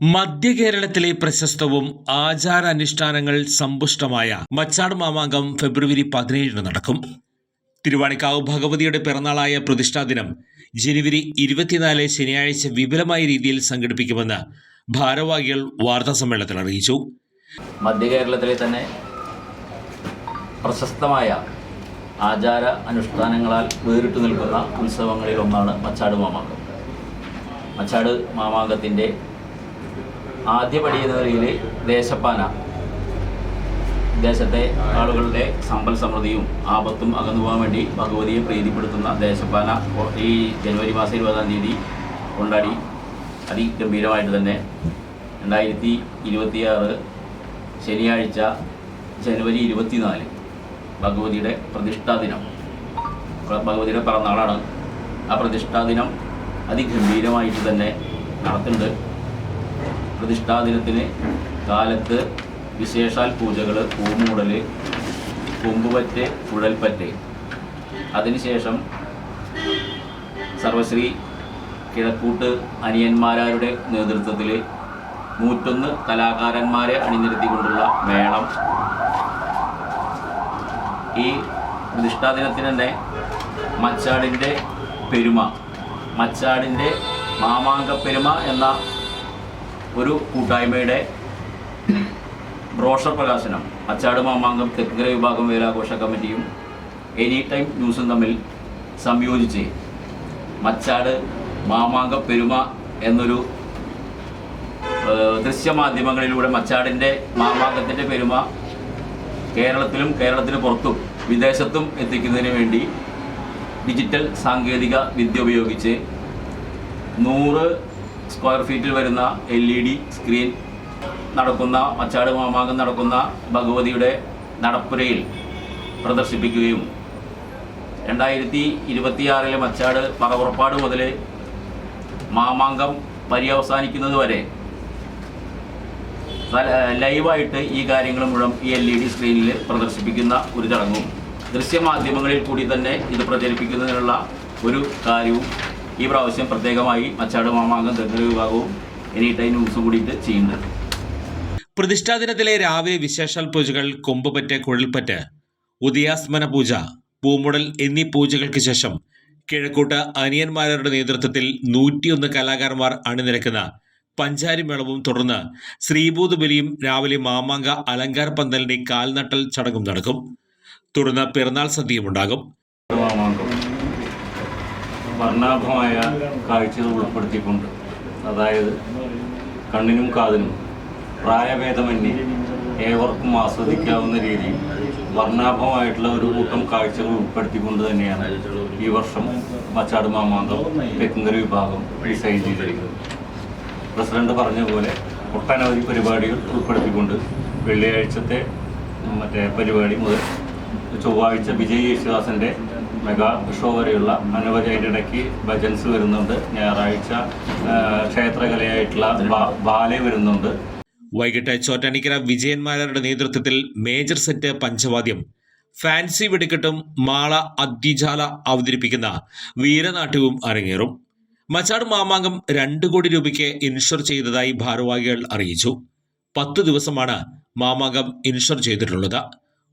മധ്യകേരളത്തിലെ പ്രശസ്തവും ആചാരാനുഷ്ഠാനങ്ങൾ സമ്പുഷ്ടമായ മച്ചാട് മാമാങ്കം ഫെബ്രുവരി 17 നടക്കും. തിരുവാണിക്കാവ് ഭഗവതിയുടെ പിറന്നാളായ പ്രതിഷ്ഠാദിനം ജനുവരി 24 ശനിയാഴ്ച വിപുലമായ രീതിയിൽ സംഘടിപ്പിക്കുമെന്ന് ഭാരവാഹികൾ വാർത്താസമ്മേളനത്തിൽ അറിയിച്ചു. മധ്യകേരളത്തിലെ തന്നെ പ്രശസ്തമായ ആചാര അനുഷ്ഠാനങ്ങളാൽ വേറിട്ടു നിൽക്കുന്ന ഉത്സവങ്ങളിൽ ഒന്നാണ് മച്ചാട് മാമാങ്കം. മച്ചാട് മാമാങ്കത്തിൻ്റെ ആദ്യപടി എന്ന നിലയിൽ ദേശപ്പാന, ദേശത്തെ ആളുകളുടെ സമ്പൽ സമൃദ്ധിയും ആപത്തും അകന്നു പോകാൻ വേണ്ടി ഭഗവതിയെ പ്രീതിപ്പെടുത്തുന്ന ദേശപ്പാന ഈ ജനുവരി മാസം 20-ാം തീയതി കൊണ്ടാടി അതിഗംഭീരമായിട്ട് തന്നെ 2026 ശനിയാഴ്ച ജനുവരി 24 ഭഗവതിയുടെ പ്രതിഷ്ഠാദിനം, ഭഗവതിയുടെ പിറന്നാളാണ്. ആ പ്രതിഷ്ഠാദിനം അതിഗംഭീരമായിട്ട് തന്നെ നടത്തുന്നുണ്ട്. പ്രതിഷ്ഠാദിനത്തിന് കാലത്ത് വിശേഷാൽ പൂജകൾ, പൂമൂടൽ, കൊമ്പുപറ്റ്, കുഴൽപ്പറ്റ്. അതിനുശേഷം സർവശ്രീ കിഴക്കൂട്ട് അനിയന്മാരുടെ നേതൃത്വത്തിൽ 101 കലാകാരന്മാരെ അണിനിരത്തിക്കൊണ്ടുള്ള മേളം. ഈ പ്രതിഷ്ഠാദിനത്തിന് തന്നെ മച്ചാടിൻ്റെ പെരുമ, മച്ചാടിൻ്റെ മാമാങ്ക പെരുമ എന്ന ഒരു കൂട്ടായ്മയുടെ ബ്രോഷർ പ്രകാശനം മച്ചാട് മാമാങ്കം തെക്കുകര വിഭാഗം വേലാഘോഷ കമ്മിറ്റിയും എനി ടൈം ന്യൂസും തമ്മിൽ സംയോജിച്ച് മച്ചാട് മാമാങ്ക പെരുമ എന്നൊരു ദൃശ്യമാധ്യമങ്ങളിലൂടെ മച്ചാടിൻ്റെ മാമാങ്കത്തിൻ്റെ പെരുമ കേരളത്തിലും കേരളത്തിന് പുറത്തും വിദേശത്തും എത്തിക്കുന്നതിന് വേണ്ടി ഡിജിറ്റൽ സാങ്കേതിക വിദ്യ ഉപയോഗിച്ച് 100 സ്ക്വയർ ഫീറ്റിൽ വരുന്ന LED സ്ക്രീൻ നടക്കുന്ന മച്ചാട് മാമാങ്കം നടക്കുന്ന ഭഗവതിയുടെ നടപ്പുരയിൽ പ്രദർശിപ്പിക്കുകയും 2026 മച്ചാട് പറപുറപ്പാട് മുതൽ മാമാങ്കം പര്യവസാനിക്കുന്നത് വരെ ലൈവായിട്ട് ഈ കാര്യങ്ങൾ മുഴുവൻ ഈ LED സ്ക്രീനിൽ പ്രദർശിപ്പിക്കുന്ന ഒരു ചടങ്ങും ദൃശ്യമാധ്യമങ്ങളിൽ കൂടി തന്നെ ഇത് പ്രചരിപ്പിക്കുന്നതിനുള്ള ഒരു കാര്യവും ഈ പ്രാവശ്യം പ്രത്യേകമായി മച്ചാട് മാമാങ്കം തെക്കുകര വിഭാഗവും എനി ടൈം ന്യൂസും കൂടിയിട്ട് ചെയ്യുന്നുണ്ട്. പ്രതിഷ്ഠാദിനത്തിലെ രാവിലെ വിശേഷാൽ പൂജകൾ, കൊമ്പുപറ്റ്, കുഴൽപ്പറ്റ്, ഉദയാസ്മന പൂജ, പൂമുടൽ എന്നീ പൂജകൾക്ക് ശേഷം കിഴക്കൂട്ട് അനിയന്മാരുടെ നേതൃത്വത്തിൽ 101 കലാകാരന്മാർ അണിനിരക്കുന്ന പഞ്ചാരി മേളവും തുടർന്ന് ശ്രീഭൂത ബലിയും രാവിലെ മാമാങ്ക അലങ്കാര പന്തലിന്റെ കാൽനട്ടൽ ചടങ്ങും നടക്കും. തുടർന്ന് പിറന്നാൾ സദ്യയും ഉണ്ടാകും. വർണ്ണാഭമായ കാഴ്ചകൾ ഉൾപ്പെടുത്തിക്കൊണ്ട്, അതായത് കണ്ണിനും കാതിനും പ്രായഭേദമന്യേ ഏവർക്കും ആസ്വദിക്കാവുന്ന രീതിയിൽ വർണ്ണാഭമായിട്ടുള്ള ഒരു കൂട്ടം കാഴ്ചകൾ ഉൾപ്പെടുത്തിക്കൊണ്ട് തന്നെയാണ് ഈ വർഷം മച്ചാട് മാമാങ്കം തെക്കുംകര വിഭാഗം ഡിസൈൻ ചെയ്തിരിക്കുന്നത്. പ്രസിഡന്റ് പറഞ്ഞ പോലെ ഒട്ടനവധി പരിപാടികൾ ഉൾപ്പെടുത്തിക്കൊണ്ട് വെള്ളിയാഴ്ചത്തെ പരിപാടി മുതൽ ചൊവ്വാഴ്ച വിജയ് യേശുദാസിൻ്റെ മെഗാ ഷോ വരെയുള്ള അനവധി ഇടയ്ക്ക് ഭജൻസ് വരുന്നുണ്ട്. ഞായറാഴ്ച ക്ഷേത്രകലയായിട്ടുള്ള ബാലെ വരുന്നുണ്ട്. വൈകിട്ട് ചോറ്റാനിക്കര വിജയന്മാരുടെ നേതൃത്വത്തിൽ മേജർ സെറ്റ് പഞ്ചവാദ്യം, ഫാൻസി വെടിക്കെട്ടും മാള അദ്വിജാല അവതരിപ്പിക്കുന്ന വീരനാട്യവും അരങ്ങേറും. മച്ചാട് മാമാങ്കം 2 കോടി രൂപയ്ക്ക് ഇൻഷുർ ചെയ്തതായി ഭാരവാഹികൾ അറിയിച്ചു. 10 ദിവസമാണ് മാമാങ്കം ഇൻഷുർ ചെയ്തിട്ടുള്ളത്.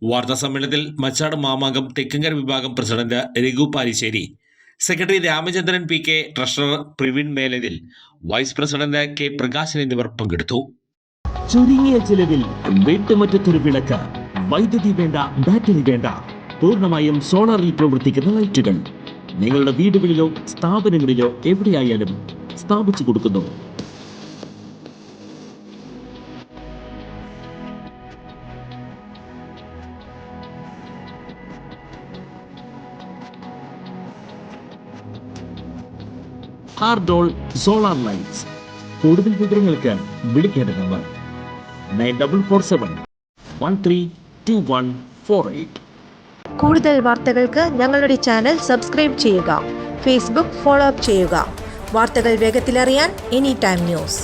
വാർത്താസമ്മേളനത്തിൽ മച്ചാട് മാമാങ്കം തെക്കുംകര വിഭാഗം president Raghu Palissery, secretary Ramachandran PK, treasurer Praveen Melathil, vice president K Prakashan എന്നിവർ പങ്കെടുത്തു. ചുരുങ്ങിയ ചിലവിൽ വീട്ടുമുറ്റത്തൊരു വിളക്ക്, വൈദ്യുതി വേണ്ട, ബാറ്ററി വേണ്ട, പൂർണ്ണമായും സോളാറിൽ പ്രവർത്തിക്കുന്ന ലൈറ്റുകൾ നിങ്ങളുടെ വീടുകളിലോ സ്ഥാപനങ്ങളിലോ എവിടെയായാലും സ്ഥാപിച്ചു കൊടുക്കുന്നു. ഹാർഡോൾ സോളാർ ലൈറ്റ്സ്. കൂടുതൽ വിവരങ്ങൾക്ക് വിളിക്കേണ്ട നമ്പർ 9447 132148. കൂടുതൽ വാർത്തകൾക്ക് ഞങ്ങളുടെ ചാനൽ സബ്സ്ക്രൈബ് ചെയ്യുക. ഫേസ്ബുക്ക് ഫോളോ അപ്പ് ചെയ്യുക. വാർത്തകൾ വേഗത്തിലറിയാൻ എനി ടൈം ന്യൂസ്.